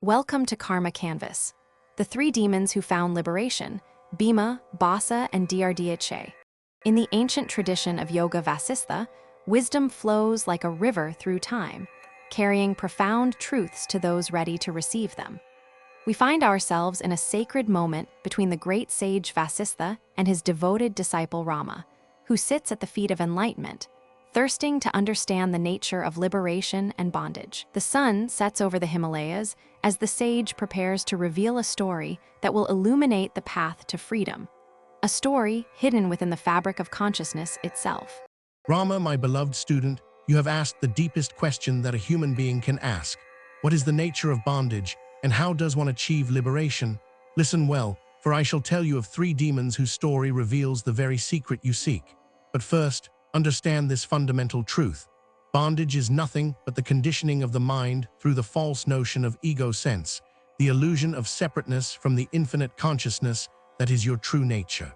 Welcome to Karma Canvas, the three demons who found liberation, Bhima, Bhasa, and Drdha. In the ancient tradition of Yoga Vasistha, wisdom flows like a river through time, carrying profound truths to those ready to receive them. We find ourselves in a sacred moment between the great sage Vasistha and his devoted disciple Rama, who sits at the feet of enlightenment, thirsting to understand the nature of liberation and bondage. The sun sets over the Himalayas as the sage prepares to reveal a story that will illuminate the path to freedom, a story hidden within the fabric of consciousness itself. Rama, my beloved student, you have asked the deepest question that a human being can ask. What is the nature of bondage, and how does one achieve liberation? Listen well, for I shall tell you of three demons whose story reveals the very secret you seek. But first, understand this fundamental truth. Bondage is nothing but the conditioning of the mind through the false notion of ego sense, the illusion of separateness from the infinite consciousness that is your true nature.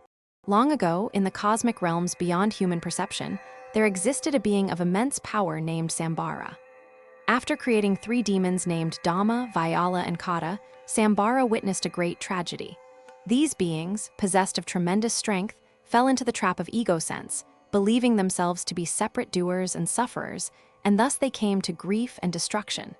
Long ago, in the cosmic realms beyond human perception, there existed a being of immense power named Sambara. After creating three demons named Dhamma, Vyala, and Kata, Sambara witnessed a great tragedy. These beings, possessed of tremendous strength, fell into the trap of ego sense, believing themselves to be separate doers and sufferers, and thus they came to grief and destruction.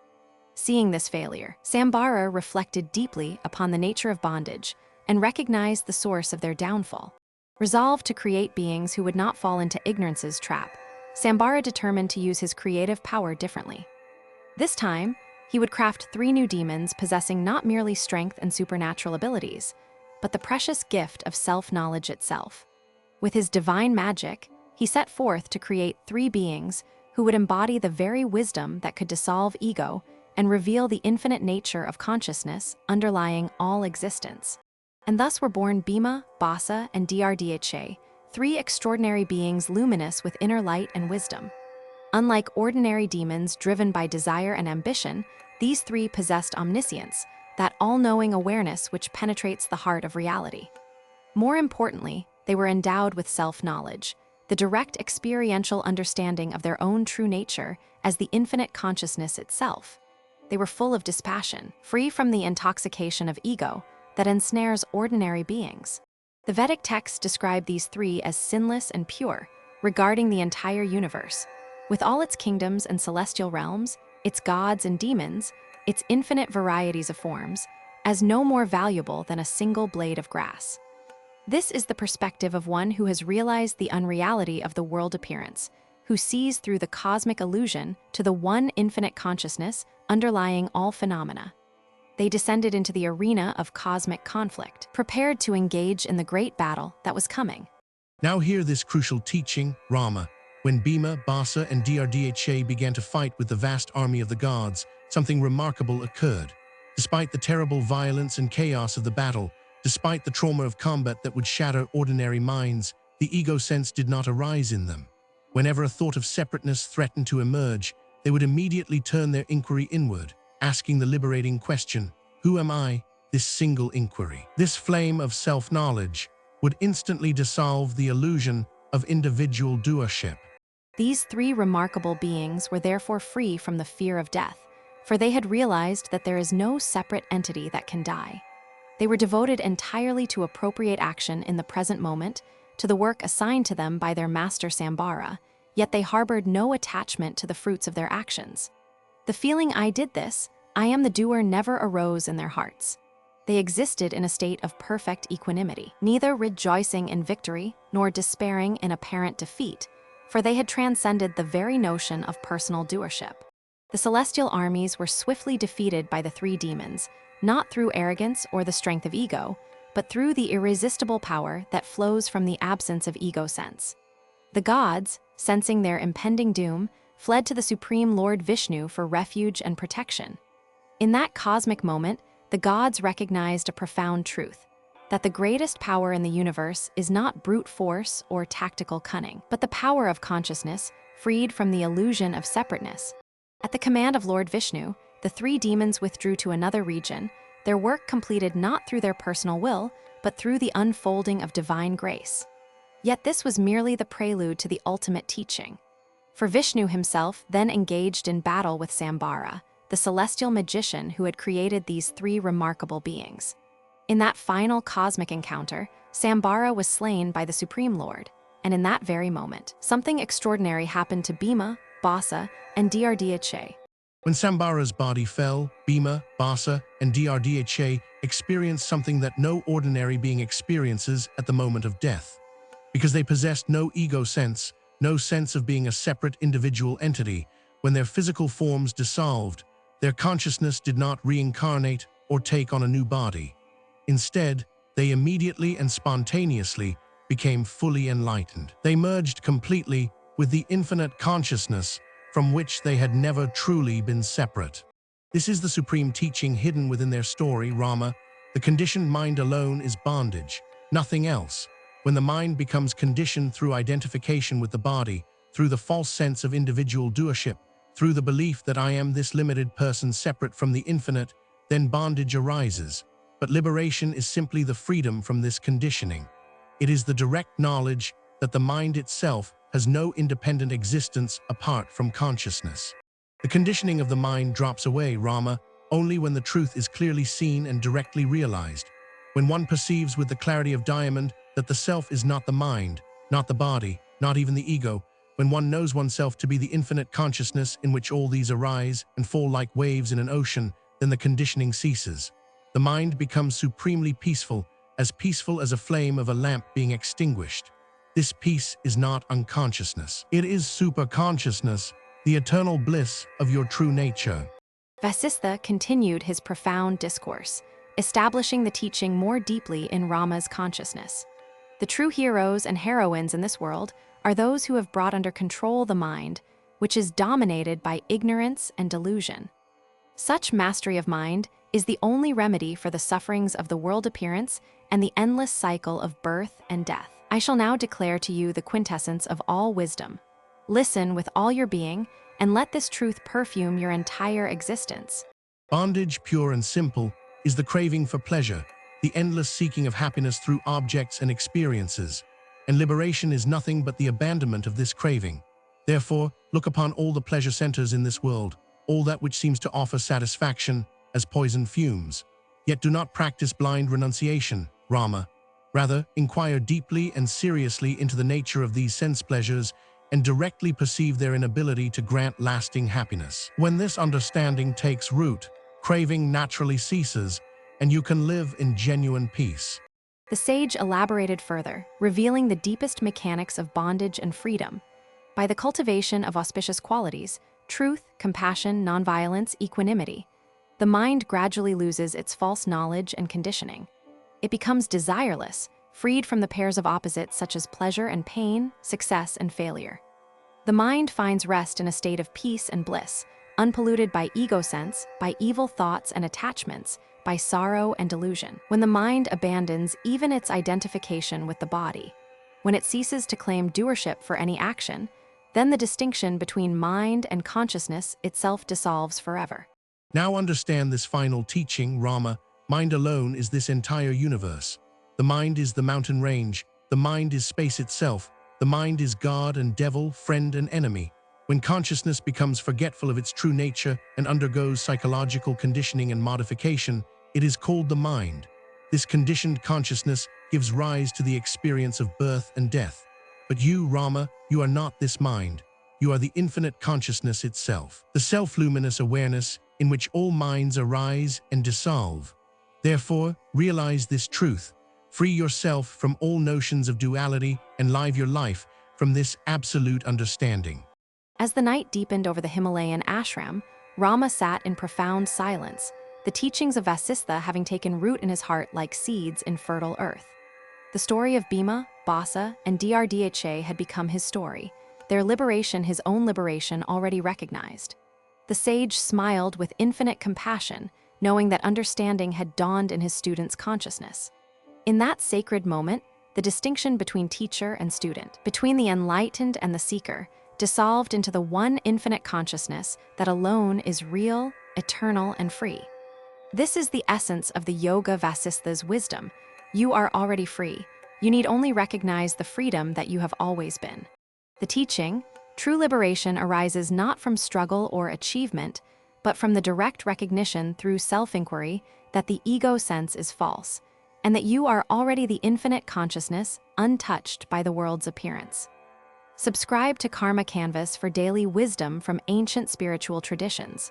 Seeing this failure, Sambara reflected deeply upon the nature of bondage and recognized the source of their downfall. Resolved to create beings who would not fall into ignorance's trap, Sambara determined to use his creative power differently. This time, he would craft three new demons possessing not merely strength and supernatural abilities, but the precious gift of self-knowledge itself. With his divine magic, he set forth to create three beings who would embody the very wisdom that could dissolve ego and reveal the infinite nature of consciousness underlying all existence. And thus were born Bhima, Bhasa, and Drdha, three extraordinary beings luminous with inner light and wisdom. Unlike ordinary demons driven by desire and ambition, these three possessed omniscience, that all-knowing awareness which penetrates the heart of reality. More importantly, they were endowed with self-knowledge, the direct experiential understanding of their own true nature as the infinite consciousness itself. They were full of dispassion, free from the intoxication of ego that ensnares ordinary beings. The Vedic texts describe these three as sinless and pure, regarding the entire universe, with all its kingdoms and celestial realms, its gods and demons, its infinite varieties of forms, as no more valuable than a single blade of grass. This is the perspective of one who has realized the unreality of the world appearance, who sees through the cosmic illusion to the one infinite consciousness underlying all phenomena. They descended into the arena of cosmic conflict, prepared to engage in the great battle that was coming. Now hear this crucial teaching, Rama. When Bhima, Bhasa, and Drdha began to fight with the vast army of the gods, something remarkable occurred. Despite the terrible violence and chaos of the battle, despite the trauma of combat that would shatter ordinary minds, the ego sense did not arise in them. Whenever a thought of separateness threatened to emerge, they would immediately turn their inquiry inward, asking the liberating question, "Who am I?" This single inquiry, this flame of self-knowledge, would instantly dissolve the illusion of individual doership. These three remarkable beings were therefore free from the fear of death, for they had realized that there is no separate entity that can die. They were devoted entirely to appropriate action in the present moment, to the work assigned to them by their master Sambara, yet they harbored no attachment to the fruits of their actions. The feeling "I did this, I am the doer" never arose in their hearts. They existed in a state of perfect equanimity, neither rejoicing in victory nor despairing in apparent defeat, for they had transcended the very notion of personal doership. The celestial armies were swiftly defeated by the three demons, not through arrogance or the strength of ego, but through the irresistible power that flows from the absence of ego sense. The gods, sensing their impending doom, fled to the Supreme Lord Vishnu for refuge and protection. In that cosmic moment, the gods recognized a profound truth, that the greatest power in the universe is not brute force or tactical cunning, but the power of consciousness, freed from the illusion of separateness. At the command of Lord Vishnu, the three demons withdrew to another region, their work completed not through their personal will, but through the unfolding of divine grace. Yet this was merely the prelude to the ultimate teaching. For Vishnu himself then engaged in battle with Sambara, the celestial magician who had created these three remarkable beings. In that final cosmic encounter, Sambara was slain by the Supreme Lord, and in that very moment, something extraordinary happened to Bhima, Bhasa, and Drdha. When Sambara's body fell, Bhima, Bhasa, and Drdha experienced something that no ordinary being experiences at the moment of death. Because they possessed no ego sense, no sense of being a separate individual entity, when their physical forms dissolved, their consciousness did not reincarnate or take on a new body. Instead, they immediately and spontaneously became fully enlightened. They merged completely with the infinite consciousness from which they had never truly been separate. This is the supreme teaching hidden within their story, Rama. The conditioned mind alone is bondage, nothing else. When the mind becomes conditioned through identification with the body, through the false sense of individual doership, through the belief that I am this limited person separate from the infinite, then bondage arises. But liberation is simply the freedom from this conditioning. It is the direct knowledge that the mind itself has no independent existence apart from consciousness. The conditioning of the mind drops away, Rama, only when the truth is clearly seen and directly realized. When one perceives with the clarity of diamond that the self is not the mind, not the body, not even the ego, when one knows oneself to be the infinite consciousness in which all these arise and fall like waves in an ocean, then the conditioning ceases. The mind becomes supremely peaceful as a flame of a lamp being extinguished. This peace is not unconsciousness. It is superconsciousness, the eternal bliss of your true nature. Vasistha continued his profound discourse, establishing the teaching more deeply in Rama's consciousness. The true heroes and heroines in this world are those who have brought under control the mind, which is dominated by ignorance and delusion. Such mastery of mind is the only remedy for the sufferings of the world appearance and the endless cycle of birth and death. I shall now declare to you the quintessence of all wisdom. Listen with all your being, and let this truth perfume your entire existence. Bondage, pure and simple, is the craving for pleasure, the endless seeking of happiness through objects and experiences. And liberation is nothing but the abandonment of this craving. Therefore, look upon all the pleasure centers in this world, all that which seems to offer satisfaction, as poison fumes. Yet do not practice blind renunciation, Rama. Rather, inquire deeply and seriously into the nature of these sense pleasures and directly perceive their inability to grant lasting happiness. When this understanding takes root, craving naturally ceases, and you can live in genuine peace. The sage elaborated further, revealing the deepest mechanics of bondage and freedom. By the cultivation of auspicious qualities, truth, compassion, nonviolence, equanimity, the mind gradually loses its false knowledge and conditioning. It becomes desireless, freed from the pairs of opposites such as pleasure and pain, success and failure. The mind finds rest in a state of peace and bliss, unpolluted by ego sense, by evil thoughts and attachments, by sorrow and delusion. When the mind abandons even its identification with the body, when it ceases to claim doership for any action, then the distinction between mind and consciousness itself dissolves forever. Now understand this final teaching, Rama. Mind alone is this entire universe. The mind is the mountain range. The mind is space itself. The mind is God and devil, friend and enemy. When consciousness becomes forgetful of its true nature and undergoes psychological conditioning and modification, it is called the mind. This conditioned consciousness gives rise to the experience of birth and death. But you, Rama, you are not this mind. You are the infinite consciousness itself, the self-luminous awareness in which all minds arise and dissolve. Therefore, realize this truth. Free yourself from all notions of duality and live your life from this absolute understanding. As the night deepened over the Himalayan ashram, Rama sat in profound silence, the teachings of Vasistha having taken root in his heart like seeds in fertile earth. The story of Bhima, Bhasa, and Drdha had become his story, their liberation his own liberation already recognized. The sage smiled with infinite compassion, knowing that understanding had dawned in his student's consciousness. In that sacred moment, the distinction between teacher and student, between the enlightened and the seeker, dissolved into the one infinite consciousness that alone is real, eternal, and free. This is the essence of the Yoga Vasistha's wisdom. You are already free. You need only recognize the freedom that you have always been. The teaching, true liberation arises not from struggle or achievement, but from the direct recognition through self-inquiry that the ego sense is false, and that you are already the infinite consciousness, untouched by the world's appearance. Subscribe to Karma Canvas for daily wisdom from ancient spiritual traditions.